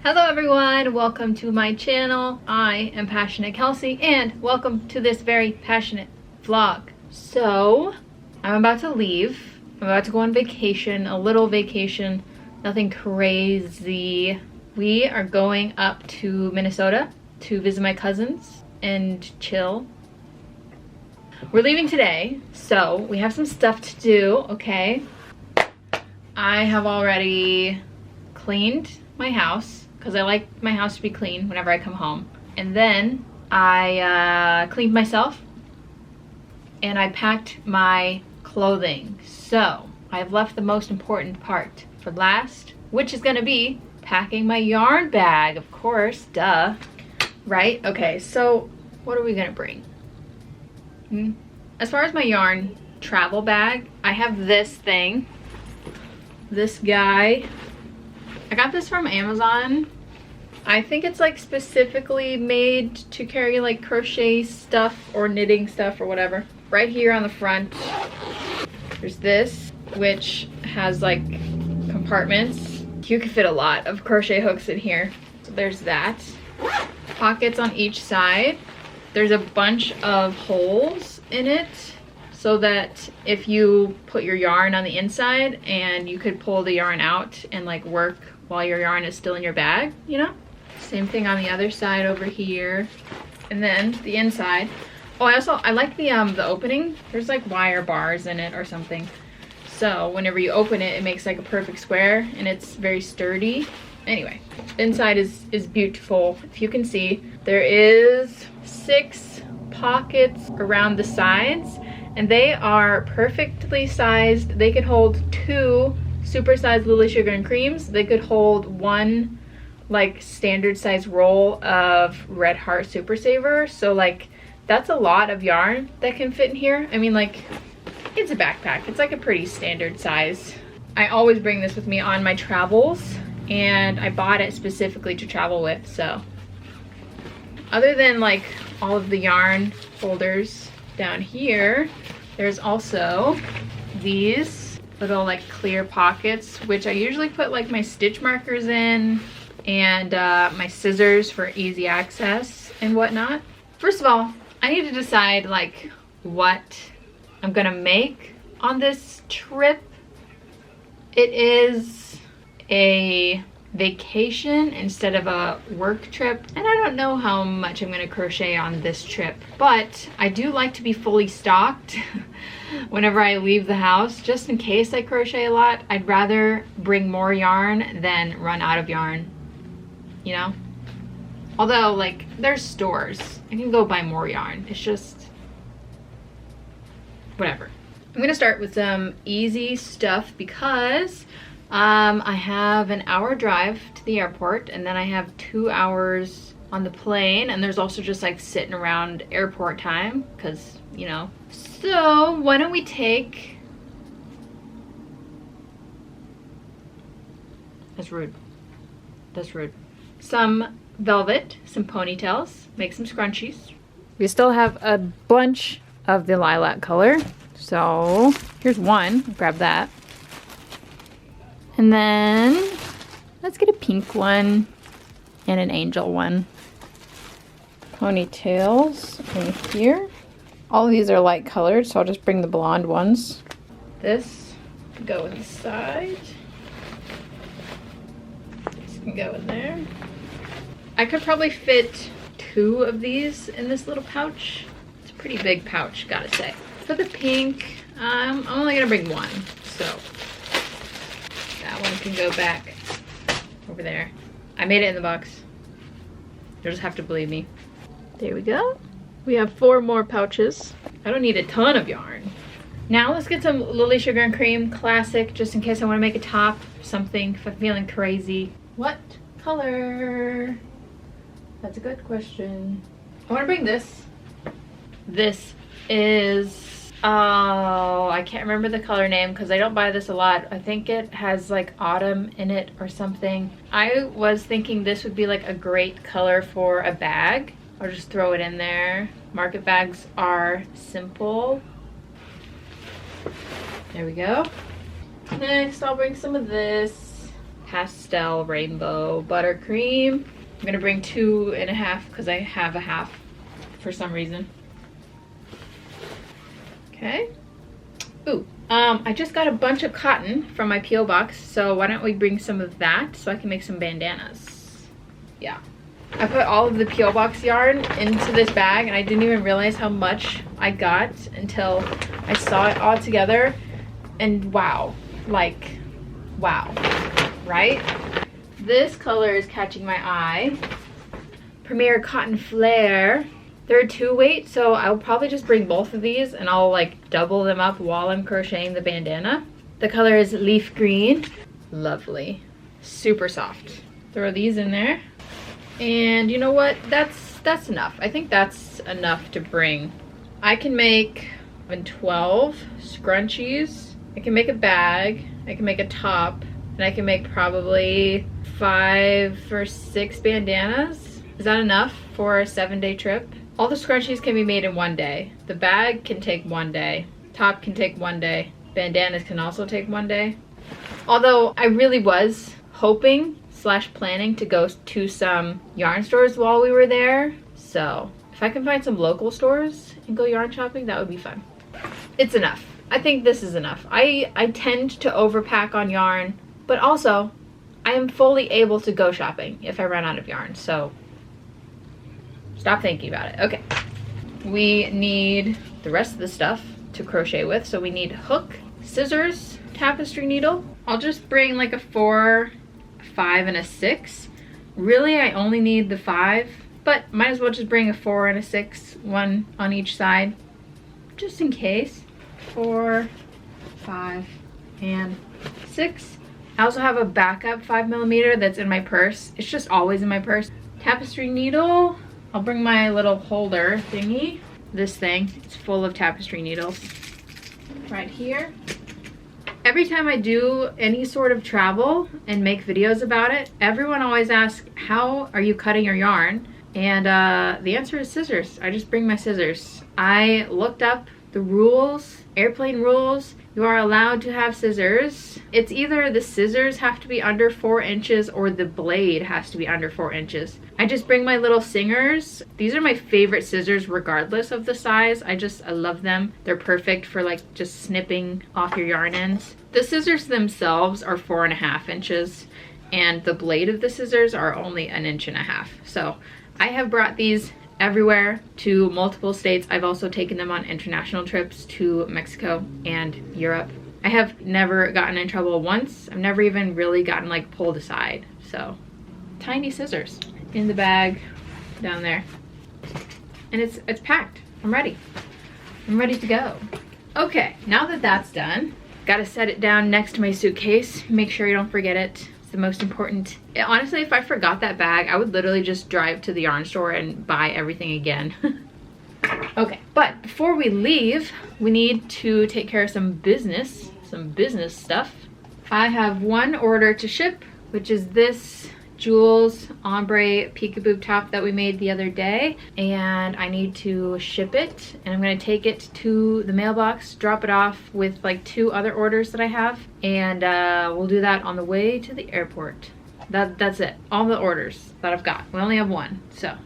Hello everyone, welcome to my channel. I am Passionate Kelsey and welcome to this very passionate vlog. So, I'm about to leave. I'm about to go on vacation, a little vacation, nothing crazy. We are going up to Minnesota to visit my cousins and chill. We're leaving today, so we have some stuff to do, okay? I have already cleaned my house because I like my house to be clean whenever I come home. And then I cleaned myself and I packed my clothing. So I've left the most important part for last, which is gonna be packing my yarn bag, of course, duh. Right? Okay, so what are we gonna bring? As far as my yarn travel bag, I have this thing. This guy. I got this from Amazon. I think it's like specifically made to carry like crochet stuff or knitting stuff or whatever. Right here on the front, there's this, which has like compartments. You can fit a lot of crochet hooks in here. So there's that. Pockets on each side. There's a bunch of holes in it so that if you put your yarn on the inside and you could pull the yarn out and like work while your yarn is still in your bag, you know? Same thing on the other side over here. And then the inside. Oh, I like the opening. There's like wire bars in it or something. So whenever you open it, it makes like a perfect square and it's very sturdy. Anyway, the inside is beautiful. If you can see, there is 6 pockets around the sides and they are perfectly sized. They could hold 2 super-sized Lily Sugar and Creams. They could hold 1 like standard size roll of Red Heart Super Saver. So like that's a lot of yarn that can fit in here. I mean, like, it's a backpack. It's like a pretty standard size. I always bring this with me on my travels and I bought it specifically to travel with. So other than like all of the yarn folders down here, there's also these little like clear pockets, which I usually put like my stitch markers in and my scissors for easy access and whatnot. First of all, I need to decide like what I'm gonna make on this trip. It is a vacation instead of a work trip, and I don't know how much I'm gonna crochet on this trip, but I do like to be fully stocked whenever I leave the house, just in case I crochet a lot. I'd rather bring more yarn than run out of yarn, you know? Although, like, there's stores. I can go buy more yarn. It's just whatever. I'm gonna start with some easy stuff because I have an hour drive to the airport and then I have 2 hours on the plane, and there's also just like sitting around airport time because, you know. So why don't we take, that's rude, some velvet, some ponytails, make some scrunchies. We still have a bunch of the lilac color, so here's one, grab that. And then let's get a pink one and an angel one. Ponytails in here. All of these are light colored, so I'll just bring the blonde ones. This can go inside. This can go in there. I could probably fit 2 of these in this little pouch. It's a pretty big pouch, gotta say. For the pink, I'm only gonna bring 1, so that one can go back over there. I made it in the box. You'll just have to believe me. There we go. We have 4 more pouches. I don't need a ton of yarn. Now let's get some Lily Sugar and Cream Classic, just in case I want to make a top or something if I'm feeling crazy. What color? That's a good question. I want to bring this. This is, oh, I can't remember the color name because I don't buy this a lot. I think it has like autumn in it or something. I was thinking this would be like a great color for a bag. I'll just throw it in there. Market bags are simple. There we go. Next, I'll bring some of this. pastel rainbow buttercream. I'm gonna bring 2.5 because I have a half for some reason. Okay. Ooh, I just got a bunch of cotton from my P.O. box, so why don't we bring some of that so I can make some bandanas. Yeah. I put all of the P.O. box yarn into this bag and I didn't even realize how much I got until I saw it all together. And wow, like, wow, right? This color is catching my eye. Premier Cotton Flare. They're a 2-weight, so I'll probably just bring both of these and I'll like double them up while I'm crocheting the bandana. The color is Leaf Green. Lovely. Super soft. Throw these in there. And you know what? That's enough. I think that's enough to bring. I can make 12 scrunchies. I can make a bag. I can make a top. And I can make probably 5 or 6 bandanas. Is that enough for a 7-day trip? All the scrunchies can be made in 1 day. The bag can take 1 day. Top can take 1 day. Bandanas can also take 1 day. Although I really was hoping / planning to go to some yarn stores while we were there. So if I can find some local stores and go yarn shopping, that would be fun. It's enough. I think this is enough. I tend to overpack on yarn, but also I am fully able to go shopping if I run out of yarn. So stop thinking about it. Okay. We need the rest of the stuff to crochet with. So we need hook, scissors, tapestry needle. I'll just bring like a 4, a 5, and a 6. Really, I only need the 5, but might as well just bring a 4 and a 6, one on each side, just in case. 4, 5, and 6. I also have a backup 5mm that's in my purse. It's just always in my purse. Tapestry needle. I'll bring my little holder thingy. This thing, it's full of tapestry needles. Right here. Every time I do any sort of travel and make videos about it, everyone always asks, how are you cutting your yarn? And the answer is scissors. I just bring my scissors. I looked up the rules, airplane rules. You are allowed to have scissors. It's either the scissors have to be under 4 inches or the blade has to be under 4 inches. I just bring my little singers. These are my favorite scissors regardless of the size. I love them. They're perfect for like just snipping off your yarn ends. The scissors themselves are 4.5 inches and the blade of the scissors are only 1.5 inches. So I have brought these everywhere to multiple states. I've also taken them on international trips to Mexico and Europe. I have never gotten in trouble once. I've never even really gotten like pulled aside. So tiny scissors in the bag down there. And it's packed. I'm ready. I'm ready to go. Okay, now that that's done, gotta set it down next to my suitcase. Make sure you don't forget it. It's the most important. Honestly, if I forgot that bag, I would literally just drive to the yarn store and buy everything again. Okay, but before we leave, we need to take care of some business stuff. I have one order to ship, which is this Jules ombre peekaboo top that we made the other day, and I need to ship it, and I'm going to take it to the mailbox, drop it off with like 2 other orders that I have, and we'll do that on the way to the airport. That's it, all the orders that I've got. We only have 1, so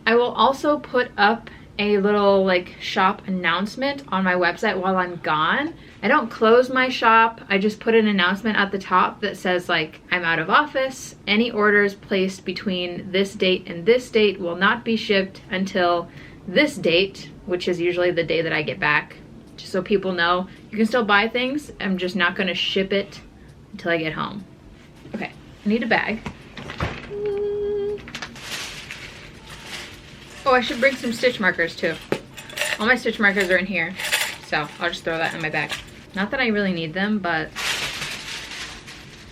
I will also put up a little like shop announcement on my website while I'm gone. I don't close my shop. I just put an announcement at the top that says like, I'm out of office. Any orders placed between this date and this date will not be shipped until this date, which is usually the day that I get back. Just so people know, you can still buy things. I'm just not gonna ship it until I get home. Okay, I need a bag. Oh, I should bring some stitch markers too. All my stitch markers are in here, so I'll just throw that in my bag. Not that I really need them, but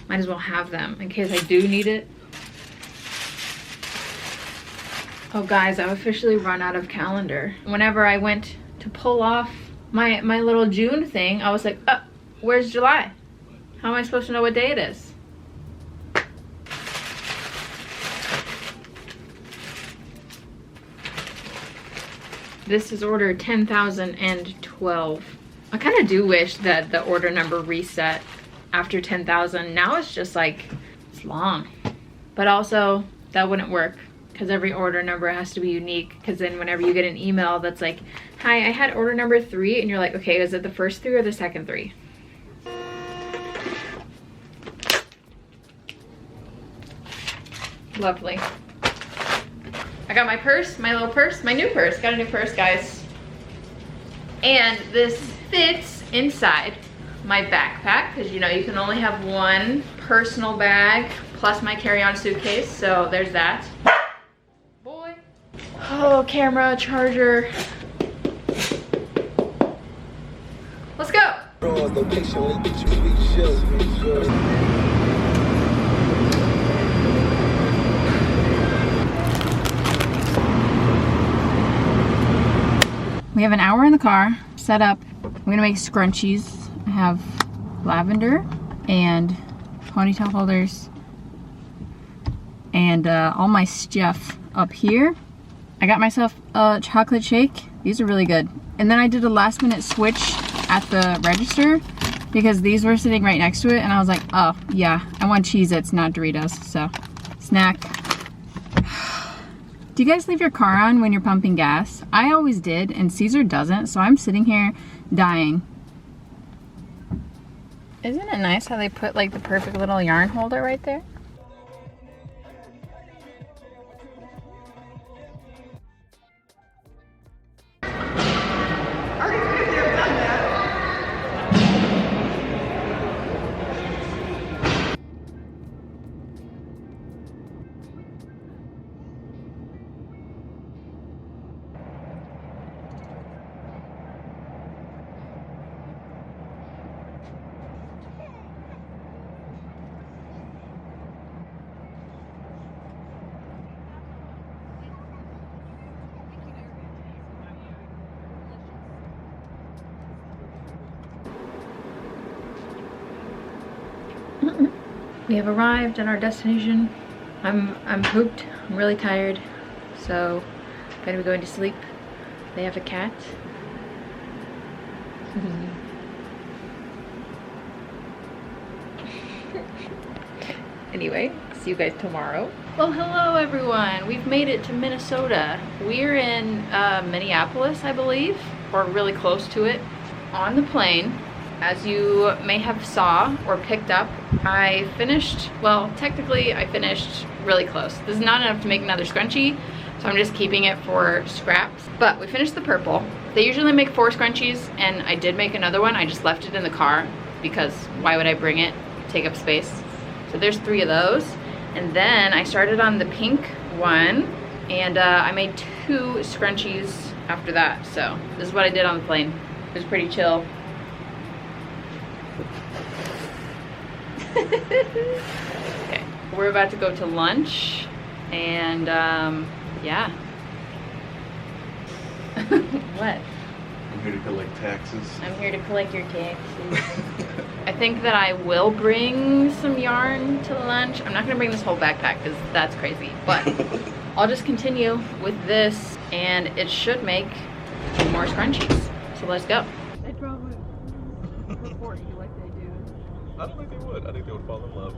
might as well have them in case I do need it. Oh guys, I've officially run out of calendar. Whenever I went to pull off my little June thing, I was like, oh, where's July? How am I supposed to know what day it is? This is order 10,012. I kind of do wish that the order number reset after 10,000. Now it's just like It's long. But also, that wouldn't work because every order number has to be unique, because then whenever you get an email that's like, hi, I had order number 3, and you're like, okay, is it the first 3 or the second 3? Lovely. I got my purse, my little purse, my new purse. Got a new purse, guys. And this fits inside my backpack, because you know you can only have one personal bag plus my carry-on suitcase, so there's that. Boy. Oh, camera, charger. Let's go. We have an hour in the car set up. I'm gonna make scrunchies. I have lavender and ponytail holders and all my stuff up here. I got myself a chocolate shake. These are really good. And then I did a last minute switch at the register because these were sitting right next to it, and I was like, oh yeah, I want Cheez-Its, not Doritos. So, snack. Do you guys leave your car on when you're pumping gas? I always did, and Caesar doesn't, so I'm sitting here dying. Isn't it nice how they put like the perfect little yarn holder right there? We have arrived at our destination. I'm pooped. I'm really tired, so gonna be going to sleep. They have a cat. Anyway, see you guys tomorrow. Well, hello everyone. We've made it to Minnesota. We're in Minneapolis, I believe, or really close to it. On the plane, as you may have saw or picked up, I finished, well, technically I finished really close. This is not enough to make another scrunchie, so I'm just keeping it for scraps. But we finished the purple. They usually make 4 scrunchies, and I did make another one. I just left it in the car because why would I bring it? Take up space. So there's 3 of those. And then I started on the pink one, and I made 2 scrunchies after that. So this is what I did on the plane. It was pretty chill. Okay, we're about to go to lunch, and yeah. What? I'm here to collect taxes. I'm here to collect your taxes. I think that I will bring some yarn to lunch. I'm not gonna bring this whole backpack because that's crazy, but I'll just continue with this, and it should make more scrunchies. So let's go. They'd probably report you like they do. I don't think they would. I think they would fall in love.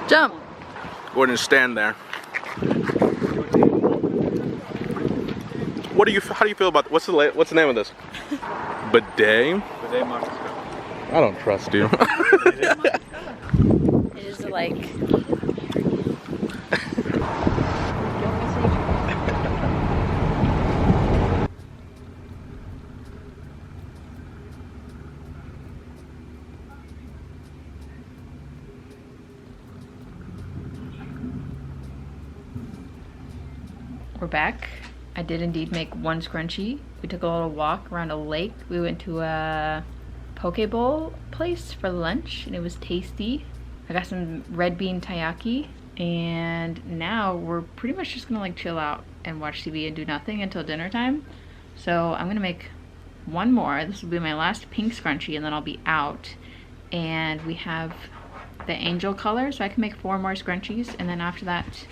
Jump. Go ahead and stand there. What do you? How do you feel about? What's the name of this? Bidet. Bidet Mexico. I don't trust you. It is like. We're back. I did indeed make 1 scrunchie. We took a little walk around a lake. We went to a poke bowl place for lunch, and it was tasty. I got some red bean taiyaki, and now we're pretty much just gonna like chill out and watch TV and do nothing until dinner time. So I'm gonna make 1 more. This will be my last pink scrunchie, and then I'll be out. And we have the angel color, so I can make 4 more scrunchies, and then after that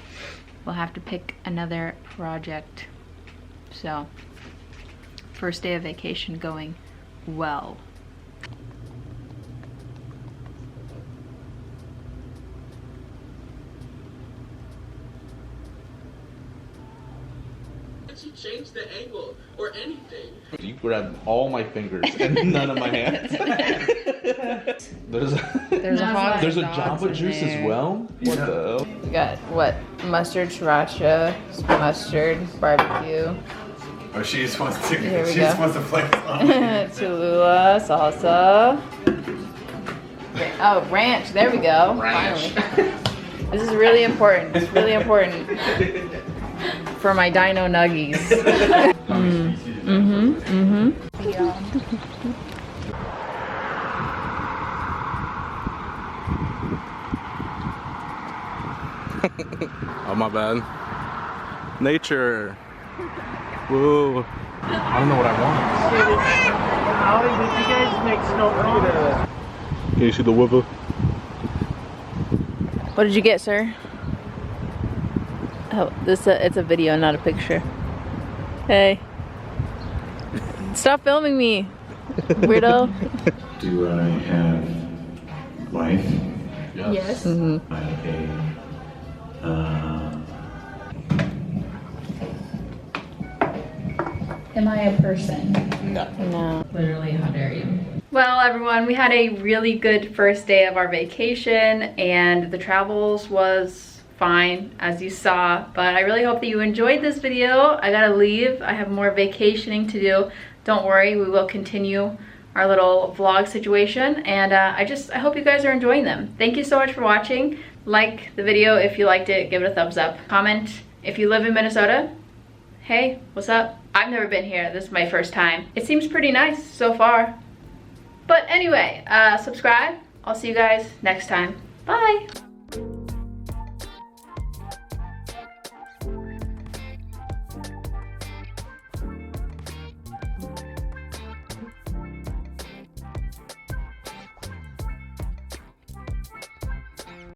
we'll have to pick another project. So first day of vacation going well. You change the angle or anything. You grabbed all my fingers and none of my hands. There's a Jamba Juice as well? What the hell? We got what? Mustard, sriracha, mustard, barbecue. Oh, she just wants to. Here we She go. just wants to flex on. Cholula, salsa. Oh, ranch. There we go. Ranch. Finally. This is really important. It's really important for my dino nuggies. Oh, my bad. Nature. Whoa. I don't know what I want. How did you guys make snow cones? Can you see the wibble? What did you get, sir? Oh, it's a video, not a picture. Hey. Stop filming me, weirdo. Do I have life? Yes. Okay. Am I a person? No. No. Literally, how dare you? Well, everyone, we had a really good first day of our vacation, and the travels was fine, as you saw, but I really hope that you enjoyed this video. I gotta leave. I have more vacationing to do. Don't worry, we will continue our little vlog situation, and I hope you guys are enjoying them. Thank you so much for watching. Like the video if you liked it, give it a thumbs up. Comment if you live in Minnesota. Hey, what's up? I've never been here. This is my first time. It seems pretty nice so far. But anyway, subscribe. I'll see you guys next time. Bye.